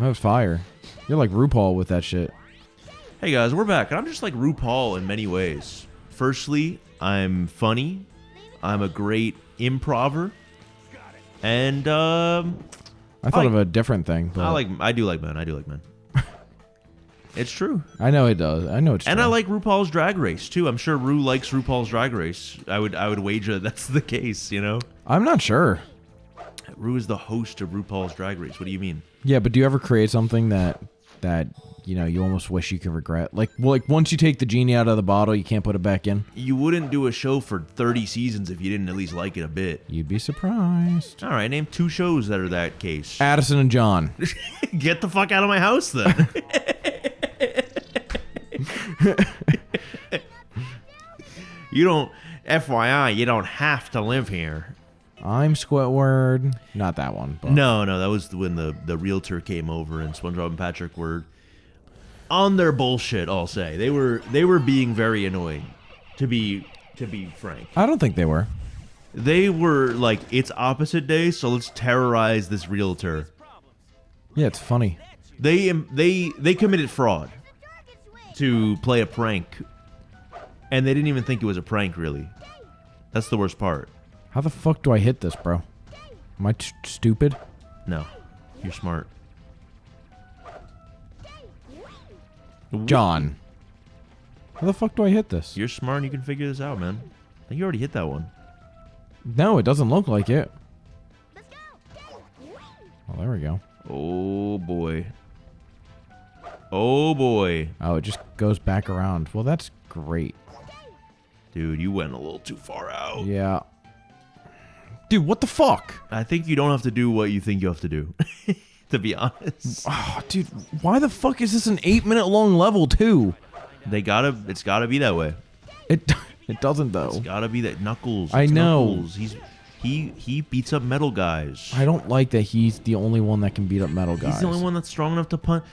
That was fire. You're like RuPaul with that shit. Hey guys, we're back, and I'm just like RuPaul in many ways. Firstly, I'm funny. I'm a great improver. And I thought of a different thing. But I do like men. It's true. I know it does. I know it's true. And I like RuPaul's Drag Race too. I'm sure Ru likes RuPaul's Drag Race. I would wager that's the case, you know? I'm not sure. Ru is the host of RuPaul's Drag Race. What do you mean? Yeah, but do you ever create something that you know you almost wish you could regret? Like once you take the genie out of the bottle, you can't put it back in. You wouldn't do a show for 30 seasons if you didn't at least like it a bit. You'd be surprised. All right, name 2 shows that are that case. Addison and Jahn. Get the fuck out of my house then. You don't, FYI, you don't have to live here. I'm Squidward. Not that one. But. No, that was when the realtor came over and SpongeBob and Patrick were on their bullshit. I'll say they were being very annoying, to be frank. I don't think they were. They were like, it's opposite day, so let's terrorize this realtor. Yeah, it's funny. They committed fraud to play a prank, and they didn't even think it was a prank. Really, that's the worst part. How the fuck do I hit this, bro? Am I stupid? No, you're smart. John. How the fuck do I hit this? You're smart and you can figure this out, man. I think you already hit that one. No, it doesn't look like it. Well, there we go. Oh, boy. Oh, boy. Oh, it just goes back around. Well, that's great. Dude, you went a little too far out. Yeah. Dude, what the fuck? I think you don't have to do what you think you have to do, to be honest. Oh, dude, why the fuck is this an 8-minute long level, too? It's gotta be that way. It doesn't, though. It's gotta be that. Knuckles. I know. Knuckles. He beats up metal guys. I don't like that he's the only one that can beat up metal guys. He's the only one that's strong enough to punch.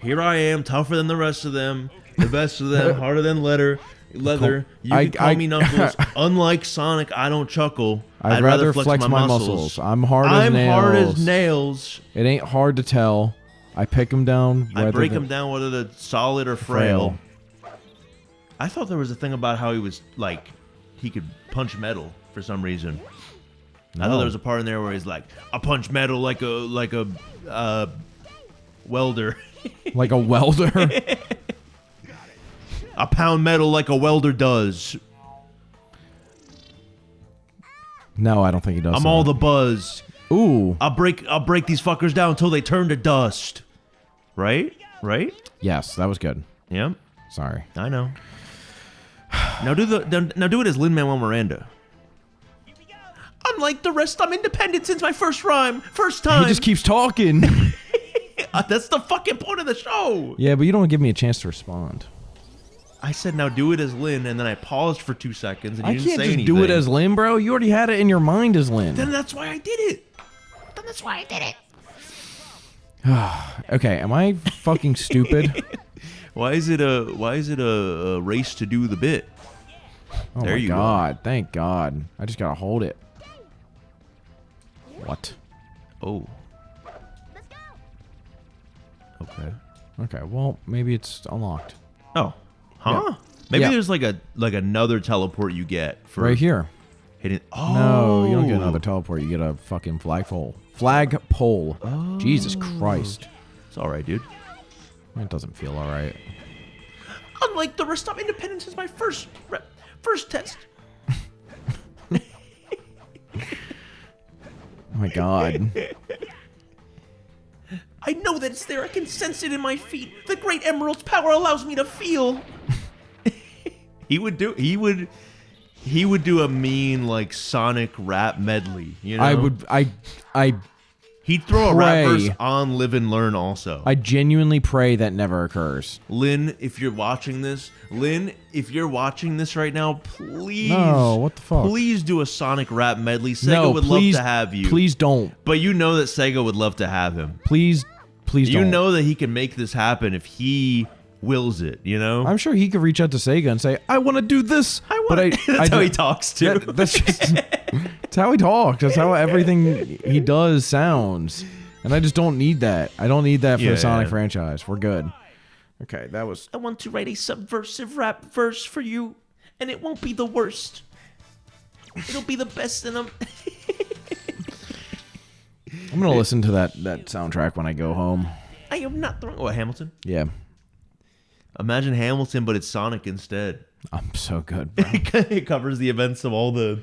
Here I am, tougher than the rest of them, the best of them, harder than leather. You can call me Knuckles. Unlike Sonic, I don't chuckle. I'd rather flex my muscles. I'm hard as nails. It ain't hard to tell. I pick him down. I break him down whether they're solid or frail. I thought there was a thing about how he was like, he could punch metal for some reason. No. I thought there was a part in there where he's like, I punch metal like a welder. Like a welder? I pound metal like a welder does. No, I don't think he does. I'm all the buzz. Ooh. I'll break these fuckers down until they turn to dust. Right? Yes, that was good. Yep. Sorry. I know. Now do it as Lin-Manuel Miranda. Unlike the rest, I'm independent since my first time. He just keeps talking. That's the fucking point of the show. Yeah, but you don't give me a chance to respond. I said, now do it as Lin, and then I paused for 2 seconds, and you didn't say anything. I can't just do it as Lin, bro. You already had it in your mind as Lin. Then that's why I did it. Okay, am I fucking stupid? Why is it a race to do the bit? Oh there my you God! Go. Thank God! I just gotta hold it. What? Oh. Okay. Okay. Well, maybe it's unlocked. Oh. Huh? Yeah. Maybe there's like another teleport you get for right here. Hitting. Oh. No, you don't get another teleport. You get a fucking flagpole. Flagpole. Oh. Jesus Christ. It's all right, dude. It doesn't feel all right. Unlike the rest, I'm independent since my first test. Oh my God. I know that it's there. I can sense it in my feet. The great emerald's power allows me to feel. He would do a mean like Sonic rap medley, you know? He'd throw a rap verse on Live and Learn also. I genuinely pray that never occurs. Lynn, if you're watching this right now, please. No, what the fuck? Please do a Sonic rap medley. Sega would love to have you. Please don't. But you know that Sega would love to have him. Please don't. You know that he can make this happen if he wills it, you know? I'm sure he could reach out to Sega and say, I want to do this. That's how he talks, too. That's how he talks. That's how everything he does sounds. And I just don't need that. I don't need that for Yeah, the Sonic yeah. franchise. We're good. Okay, that was... I want to write a subversive rap verse for you, and it won't be the worst. It'll be the best in them. I'm going to listen to that soundtrack when I go home. I am not throwing... Oh, Hamilton? Yeah. Imagine Hamilton, but it's Sonic instead. I'm so good, bro. It covers the events of all the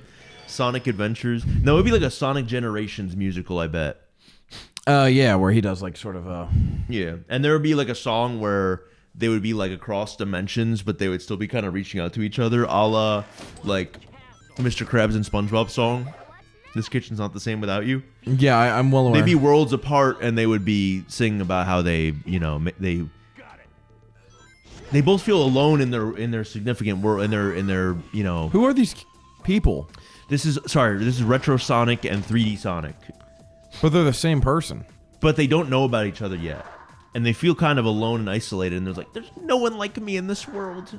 Sonic adventures. No, it would be like a Sonic Generations musical, I bet. Yeah, where he does like sort of a... Yeah, and there would be like a song where they would be like across dimensions, but they would still be kind of reaching out to each other, a la like Mr. Krabs and SpongeBob song. This kitchen's not the same without you. Yeah, I'm well aware. They'd be worlds apart, and they would be singing about how they, you know, they both feel alone in their significant world, in their you know. Who are these people? This is Retro Sonic and 3D Sonic. But they're the same person. But they don't know about each other yet. And they feel kind of alone and isolated. And there's no one like me in this world.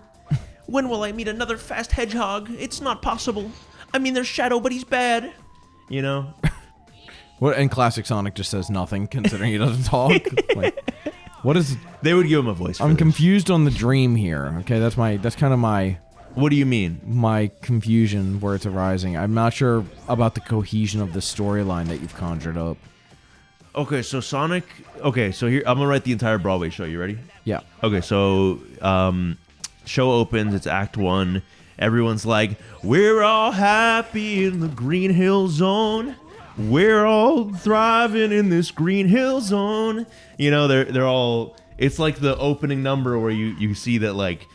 When will I meet another fast hedgehog? It's not possible. I mean, there's Shadow, but he's bad. You know? What? And classic Sonic just says nothing, considering he doesn't talk. Like, what is... They would give him a voice for I'm this. confused on the dream here. Okay, that's kind of my What do you mean? my confusion where it's arising. I'm not sure about the cohesion of the storyline that you've conjured up. Okay, so Sonic... Okay, so here, I'm going to write the entire Broadway show. You ready? Yeah. Okay, so show opens. It's Act 1. Everyone's like, we're all happy in the Green Hill Zone. We're all thriving in this Green Hill Zone. You know, they're all... It's like the opening number where you see that, like,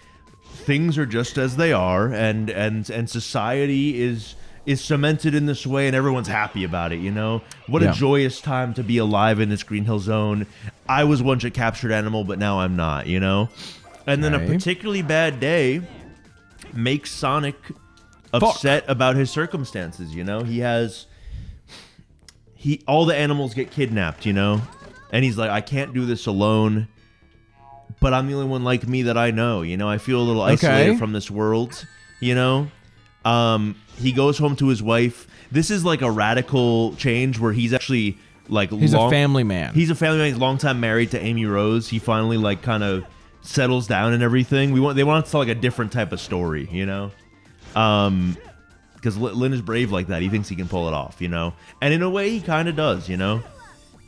things are just as they are, and society is cemented in this way, and everyone's happy about it, you know? What a joyous time to be alive in this Green Hill Zone. I was once a captured animal, but now I'm not, you know? And then a particularly bad day makes Sonic upset about his circumstances, you know? All the animals get kidnapped, you know? And he's like, I can't do this alone, but I'm the only one like me that I know, you know? I feel a little isolated from this world, you know? He goes home to his wife. This is like a radical change where he's actually like... He's a family man. He's a family man. He's long time married to Amy Rose. He finally like kind of settles down and everything. They want to tell like a different type of story, you know? Because Lynn is brave like that. He thinks he can pull it off, you know? And in a way, he kind of does, you know?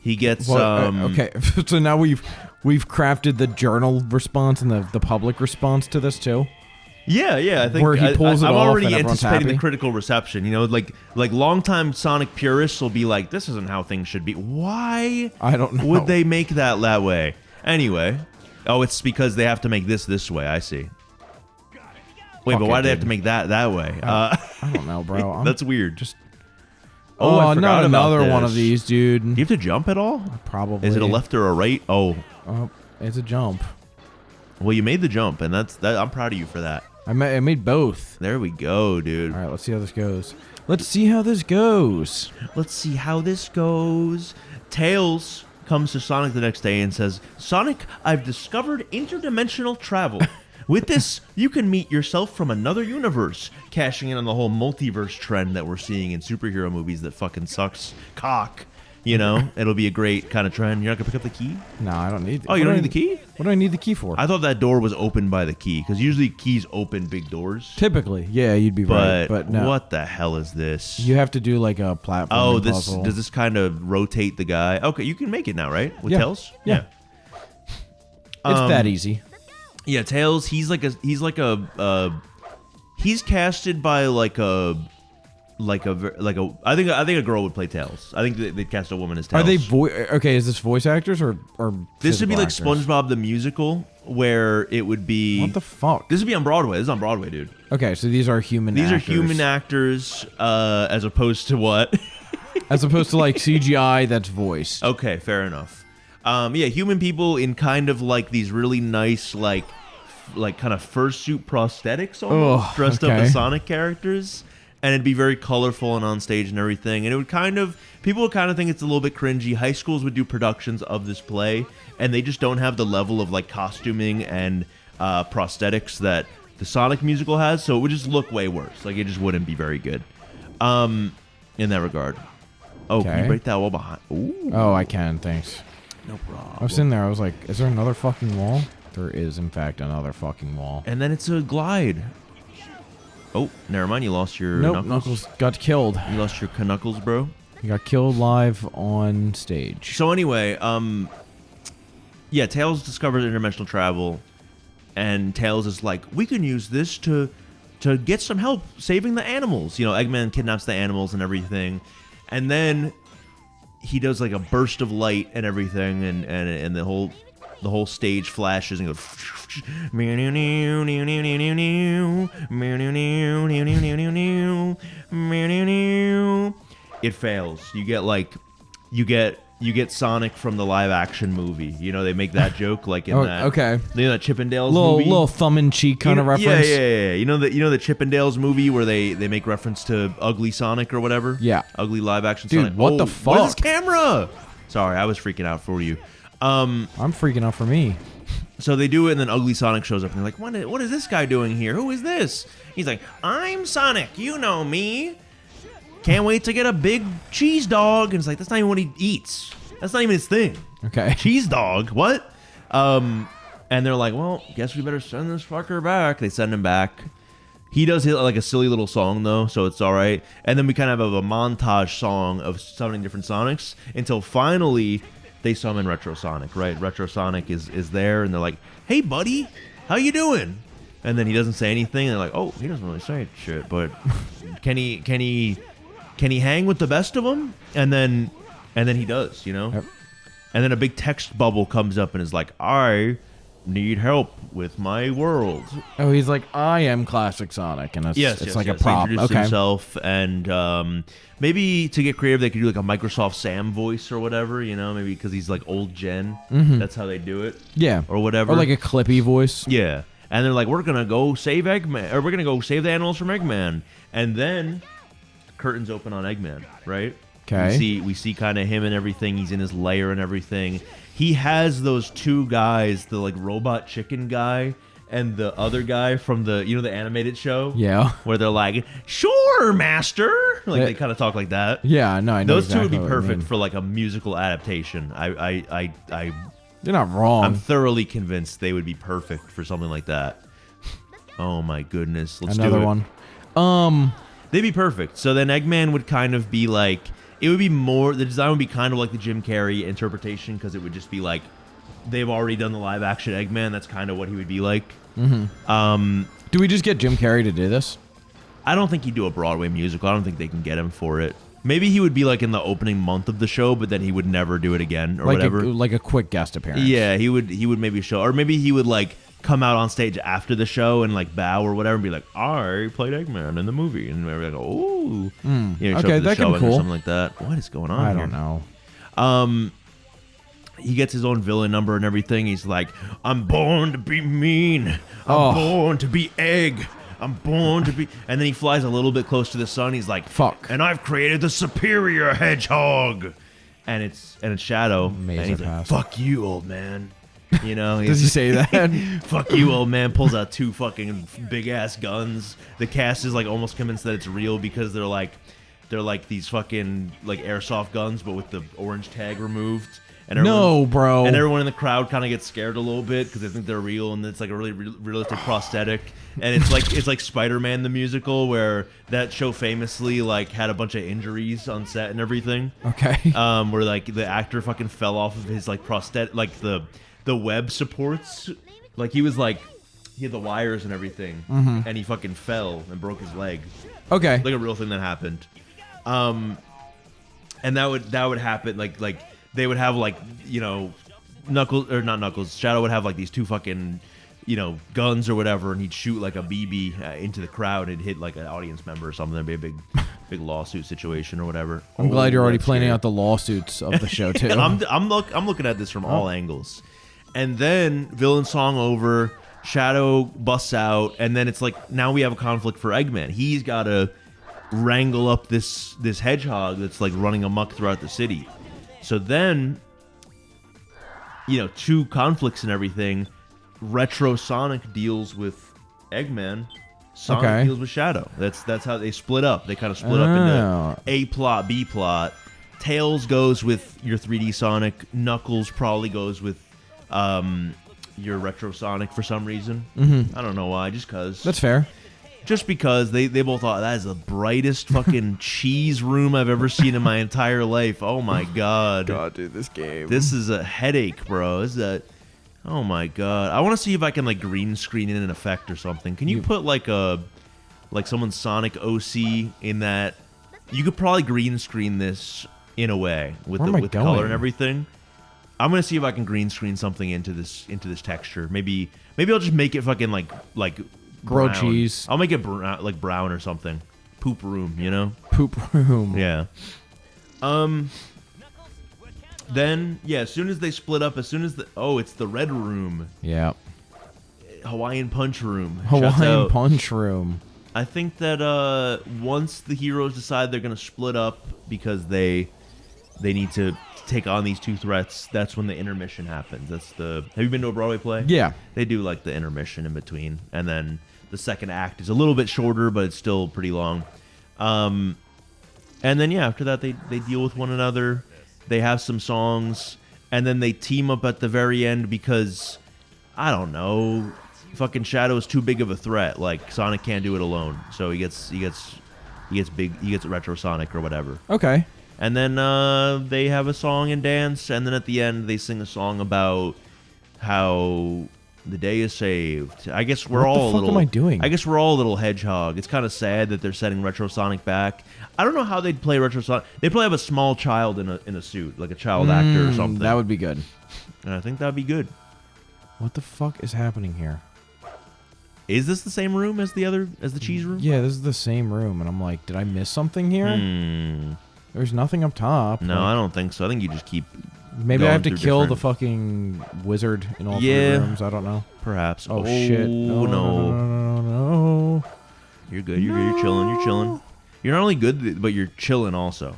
He gets... okay, so now we've crafted the journal response and the public response to this too? Yeah, I think where he pulls it I'm off already and everyone's anticipating happy? the critical reception. You know, like longtime Sonic purists will be like, "This isn't how things should be." Why? I don't know. Would they make that way? Anyway, it's because they have to make this way. I see. Wait, but why do they have to make that way? I don't know, bro. That's weird. Just I forgot not about another one this. of these, dude. Do you have to jump at all? Probably. Is it a left or a right? Oh, it's a jump. well, you made the jump, and that. I'm proud of you for that. I made both. There we go, dude. All right, let's see how this goes. Let's see how this goes. Let's see how this goes. Tails comes to Sonic the next day and says, Sonic, I've discovered interdimensional travel. With this, you can meet yourself from another universe, cashing in on the whole multiverse trend that we're seeing in superhero movies that fucking sucks cock. You know, it'll be a great kind of trend. You're not going to pick up the key? No, I don't need it. Oh, you don't need the key? What do I need the key for? I thought that door was opened by the key, because usually keys open big doors. Typically, yeah, you'd be right. But no. What the hell is this? You have to do like a platform. Oh, puzzle. does this kind of rotate the guy? Okay, you can make it now, right? With Yeah. Tails? Yeah. It's that easy. Yeah, Tails, he's casted by I think a girl would play Tails. I think they'd cast a woman as Tails. Are they okay, is this voice actors or This would be physical like actors? SpongeBob the musical, where it would be... What the fuck? This would be on Broadway. This is on Broadway, dude. Okay, so these are human These actors. are human actors, as opposed to what? As opposed to like CGI that's voiced. Okay, fair enough. Yeah, human people in kind of like these really nice, like kind of fursuit prosthetics almost, dressed up as Sonic characters. And it'd be very colorful and on stage and everything. And it would people would kind of think it's a little bit cringy. High schools would do productions of this play, and they just don't have the level of like costuming and prosthetics that the Sonic musical has. So it would just look way worse. Like it just wouldn't be very good in that regard. Oh, can you Okay. break that wall behind? Ooh. Oh, I can. Thanks. No problem. I was sitting there. I was like, is there another fucking wall? There is, in fact, another fucking wall. And then it's a glide. Oh, never mind. You lost your Nope, knuckles. got killed. You lost your knuckles, bro. He got killed live on stage. So anyway, yeah, Tails discovers interdimensional travel, and Tails is like, we can use this to get some help saving the animals. You know, Eggman kidnaps the animals and everything, and then he does like a burst of light and everything, and the whole stage flashes and goes. It fails. You get Sonic from the live action movie. You know, they make that joke like in that. Okay. You know that Chippendales movie? Little thumb in cheek kind of reference. Yeah. You know the Chippendales movie where they make reference to Ugly Sonic or whatever? Yeah. Ugly live action Dude, Sonic. what the What is fuck? this camera? Sorry, I was freaking out for you. I'm freaking out for me. So they do it, and then Ugly Sonic shows up, and they're like, what is this guy doing here? Who is this? He's like, I'm Sonic. You know me. Can't wait to get a big cheese dog. And it's like, that's not even what he eats. That's not even his thing. Okay. Cheese dog? What? And they're like, well, guess we better send this fucker back. They send him back. He does hit like a silly little song, though, so it's all right. And then we kind of have a montage song of summoning different Sonics until finally they summon Retro Sonic, right? Retro Sonic is there, and they're like, hey, buddy, how you doing? And then he doesn't say anything, and they're like, oh, he doesn't really say shit, but can he hang with the best of them? And then he does, you know? Yep. And then a big text bubble comes up and is like, I need help with my world. Oh, he's like, I am Classic Sonic, and it's like a prop. He introduced Okay. himself, and maybe to get creative, they could do like a Microsoft Sam voice or whatever, you know, maybe because he's like old gen. Mm-hmm. That's how they do it. Yeah. Or whatever. Or like a clippy voice. Yeah. And they're like, we're going to go save Eggman, or we're going to go save the animals from Eggman. And then curtains open on Eggman, right? Okay. We see kind of him and everything. He's in his lair and everything. He has those two guys, the like robot chicken guy and the other guy from the animated show. Yeah. Where they're like, sure, master. Like they kind of talk like that. Yeah, no, I know Those exactly two would be what you perfect mean. for like a musical adaptation. You're not wrong. I'm thoroughly convinced they would be perfect for something like that. Oh my goodness. Let's Another do it. one. They'd be perfect. So then Eggman would kind of be like, it would be more, the design would be kind of like the Jim Carrey interpretation, because it would just be like, they've already done the live action Eggman. That's kind of what he would be like. Mm-hmm. Do we just get Jim Carrey to do this? I don't think he'd do a Broadway musical. I don't think they can get him for it. Maybe he would be like in the opening month of the show, but then he would never do it again or whatever. Like a quick guest appearance. Yeah, he would maybe show, or maybe he would like come out on stage after the show and like bow or whatever and be like, I played Eggman in the movie, and we're like, oh, you know, show Okay, up to the that could be showing or cool. something like that. What is going on I here? don't know. He gets his own villain number and everything. He's like, I'm born to be mean. I'm Oh. born to be egg. I'm born to be. And then he flies a little bit close to the sun. He's like, Fuck. And I've created the superior hedgehog. And it's Shadow. Mazer And he's like, pass. fuck you, old man. You know, Does he say that? Fuck you, old man. Pulls out two fucking big ass guns. The cast is like almost convinced that it's real because they're like these fucking like airsoft guns, but with the orange tag removed. And No, bro. And everyone in the crowd kind of gets scared a little bit because they think they're real, and it's like a really realistic prosthetic. And it's like Spider-Man the musical, where that show famously like had a bunch of injuries on set and everything. Okay. Where like the actor fucking fell off of his like prosthetic, like the web supports. Like he was like, he had the wires and everything, and he fucking fell and broke his leg. Okay. Like a real thing that happened. And that would happen like they would have like, you know, Shadow would have like these two fucking, you know, guns or whatever, and he'd shoot like a BB into the crowd and hit like an audience member or something. There'd be a big lawsuit situation or whatever. I'm glad you're already that's planning scary. out the lawsuits of the show too. And I'm looking at this from all angles. And then villain song over, Shadow busts out, and then it's like now we have a conflict for Eggman. He's got to wrangle up this hedgehog that's like running amok throughout the city. So then, you know, two conflicts and everything. Retro Sonic deals with Eggman. Sonic Okay. deals with Shadow. That's how they split up. They kind of split up into A plot, B plot. Tails goes with your 3D Sonic. Knuckles probably goes with your Retro Sonic for some reason. I don't know why, just because. That's fair. Just because they both thought that is the brightest fucking cheese room I've ever seen in my entire life. Oh my god. God, dude, this game. This is a headache, bro. This is a... Oh my god. I want to see if I can like green screen in an effect or something. Can you put like someone's Sonic OC in that? You could probably green screen this in a way with the color and everything. I'm gonna see if I can green screen something into this texture. Maybe I'll just make it fucking like grilled brown. cheese. I'll make it like brown or something. Poop room, you know? Poop room. Yeah. Then as soon as they split up, it's the red room. Yeah. Hawaiian Punch room. Hawaiian Punch room. I think that once the heroes decide they're gonna split up because they need to take on these two threats, that's when the intermission happens. Have you been to a Broadway play? Yeah. They do like the intermission in between, and then the second act is a little bit shorter, but it's still pretty long. And then after that they deal with one another. They have some songs, and then they team up at the very end because I don't know, fucking Shadow's too big of a threat. Like Sonic can't do it alone, so he gets Retro Sonic or whatever. Okay. And then they have a song and dance, and then at the end they sing a song about how the day is saved. I guess we're all a little... What the fuck am I doing? I guess we're all a little hedgehog. It's kind of sad that they're setting Retro Sonic back. I don't know how they'd play Retro Sonic. They'd probably have a small child in a suit, like a child actor or something. That would be good. And I think that'd be good. What the fuck is happening here? Is this the same room as the cheese room? Yeah, this is the same room, and I'm like, did I miss something here? There's nothing up top. No, I don't think so. I think you just keep... Maybe I have to kill the different... fucking wizard in all three rooms. I don't know. Perhaps. Oh shit! No. You're good. You're good. You're chilling. You're chilling. You're not only good, but you're chilling also.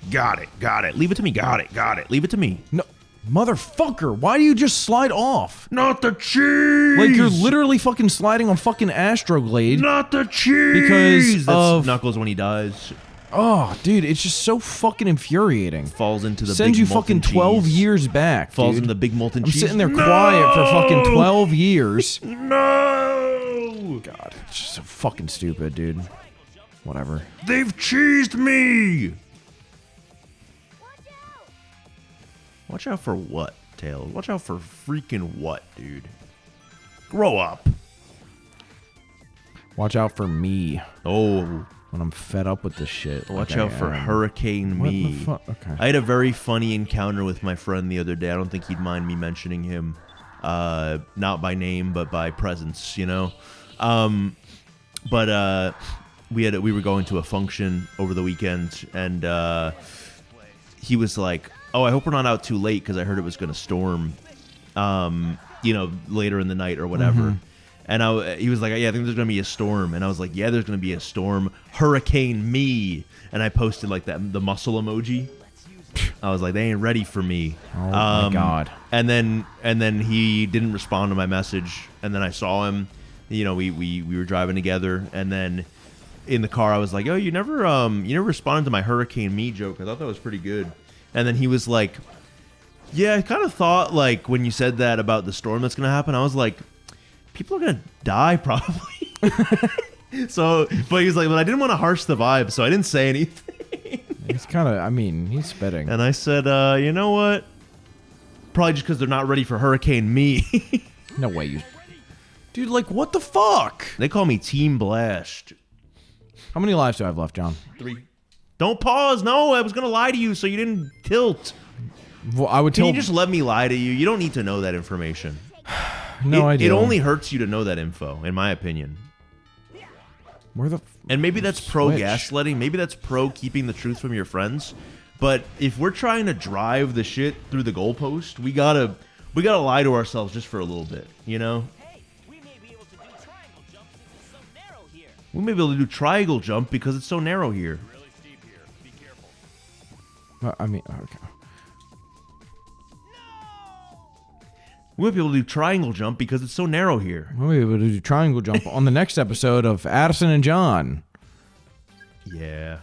Got it. Leave it to me. Got it. Leave it to me. No, motherfucker! Why do you just slide off? Not the cheese. Like you're literally fucking sliding on fucking Astroglade. Not the cheese. Because that's Knuckles when he dies. Oh, dude, it's just so fucking infuriating. Falls into the Sends big you fucking 12 years back. Falls dude. into the big molten I'm cheese. sitting there quiet for fucking 12 years. No. God, it's just so fucking stupid, dude. Whatever. They've cheesed me. Watch out for what, Tails? Watch out for freaking what, dude? Grow up. Watch out for me. Oh. When I'm fed up with this shit. Watch out for Hurricane Me. What the fuck? Okay. I had a very funny encounter with my friend the other day. I don't think he'd mind me mentioning him. Not by name, but by presence, you know? But we were going to a function over the weekend, and he was like, oh, I hope we're not out too late because I heard it was going to storm, later in the night or whatever. And he was like, yeah, I think there's going to be a storm. And I was like, yeah, there's going to be a storm. Hurricane Me. And I posted like the muscle emoji. I was like, they ain't ready for me. Oh my God. And then he didn't respond to my message. And then I saw him. We were driving together. And then in the car, I was like, oh, you never responded to my Hurricane Me joke. I thought that was pretty good. And then he was like, yeah, I kind of thought like when you said that about the storm that's going to happen, I was like, people are going to die probably. So, but he was like, but I didn't want to harsh the vibe, so I didn't say anything. He's kind of, he's spitting. And I said, you know what? Probably just because they're not ready for Hurricane Me. No way, you... Dude, like, what the fuck? They call me Team Blast. How many lives do I have left, John? 3. Don't pause. No, I was going to lie to you so you didn't tilt. Well, I would Can tell... you just let me lie to you? You don't need to know that information. No, I do. It only hurts you to know that info, in my opinion. Where the... And maybe that's pro gaslighting. Maybe that's pro keeping the truth from your friends. But if we're trying to drive the shit through the goalpost, we gotta lie to ourselves just for a little bit, you know? We may be able to do triangle jump because it's so narrow here. We may be able to do triangle jump because it's so narrow here. Really steep here. Be careful. Okay. We might be able to do triangle jump because it's so narrow here. We'll be able to do triangle jump on the next episode of Addison and John. Yeah.